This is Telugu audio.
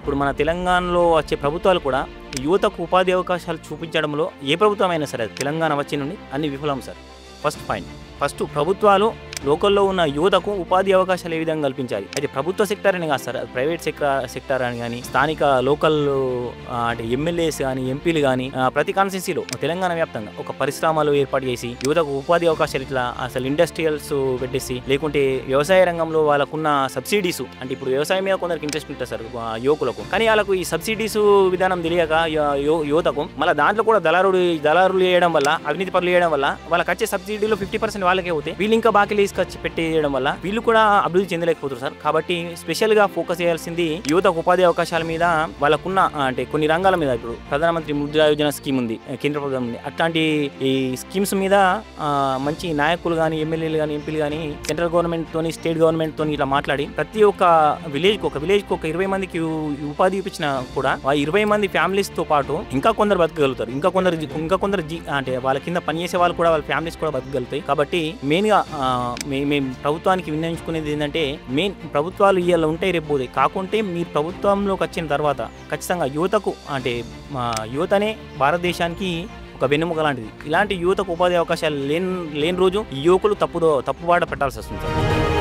ఇప్పుడు మన తెలంగాణలో వచ్చే ప్రభుత్వాలు కూడా యువతకు ఉపాధి అవకాశాలు చూపించడంలో ఏ ప్రభుత్వమైనా సరే తెలంగాణ వచ్చి నుండి అన్ని విఫలం సార్. First point. ఫస్ట్ ప్రభుత్వాలు లోకల్లో ఉన్న యువతకు ఉపాధి అవకాశాలు ఏ విధంగా కల్పించాలి. అయితే ప్రభుత్వ సెక్టర్ అని కాదు సార్, ప్రైవేట్ సెక్టర్ అని కానీ స్థానిక లోకల్ అంటే ఎమ్మెల్యేస్ కానీ ఎంపీలు కానీ ప్రతి కాన్స్టిట్యున్సీలో తెలంగాణ వ్యాప్తంగా ఒక పరిశ్రమలు ఏర్పాటు చేసి యువతకు ఉపాధి అవకాశాలు ఇట్లా అసలు ఇండస్ట్రియల్స్ పెట్టేసి, లేకుంటే వ్యవసాయ రంగంలో వాళ్ళకున్న సబ్సిడీస్, అంటే ఇప్పుడు వ్యవసాయం మీద కొందరికి ఇంట్రెస్ట్ ఉంటుంది సార్ యువకులకు, కానీ వాళ్ళకు ఈ సబ్సిడీస్ విధానం తెలియక యువతకు మళ్ళీ దాంట్లో కూడా దళారులు చేయడం వల్ల, అవినీతి పనులు చేయడం వల్ల వాళ్ళకి వచ్చే సబ్సిడీలో 50% వాళ్ళకే అవుతాయి. వీళ్ళు ఇంకా బాకీలు తీసుకొచ్చి పెట్టేయడం వల్ల వీళ్ళు కూడా అభివృద్ధి చెందలేకపోతారు సార్. కాబట్టి స్పెషల్ గా ఫోకస్ చేయాల్సింది యువతకు ఉపాధి అవకాశాల మీద, వాళ్ళకున్న అంటే కొన్ని రంగాల మీద. ఇప్పుడు ప్రధానమంత్రి ముద్రా యోజన స్కీమ్ ఉంది కేంద్ర ప్రభుత్వం, అట్లాంటి ఈ స్కీమ్స్ మీద మంచి నాయకులు కానీ ఎమ్మెల్యేలు కానీ ఎంపీలు కానీ సెంట్రల్ గవర్నమెంట్ తోని స్టేట్ గవర్నమెంట్ తోని ఇట్లా మాట్లాడి ప్రతి ఒక్క విలేజ్ కు ఒక 20 మందికి ఉపాధి ఇప్పించినా కూడా ఆ 20 మంది ఫ్యామిలీస్ తో పాటు ఇంకా కొందరు బతకగలుగుతారు, ఇంకా కొందరు అంటే వాళ్ళ కింద పనిచేసే వాళ్ళు కూడా వాళ్ళ ఫ్యామిలీస్ కూడా బతకగలుగుతాయి. కాబట్టి మెయిన్ గా మేము ప్రభుత్వానికి విన్నవించుకునేది ఏంటంటే, మెయిన్ ప్రభుత్వాలు ఇవాళ ఉంటాయి రేపు పోతాయి, కాకుంటే మీరు ప్రభుత్వంలోకి వచ్చిన తర్వాత ఖచ్చితంగా యువతకు అంటే యువతనే భారతదేశానికి ఒక వెన్నెముక లాంటిది. ఇలాంటి యువతకు ఉపాధి అవకాశాలు లేని రోజు యువకులు తప్పుబాట పెట్టాల్సి వస్తుంది సార్.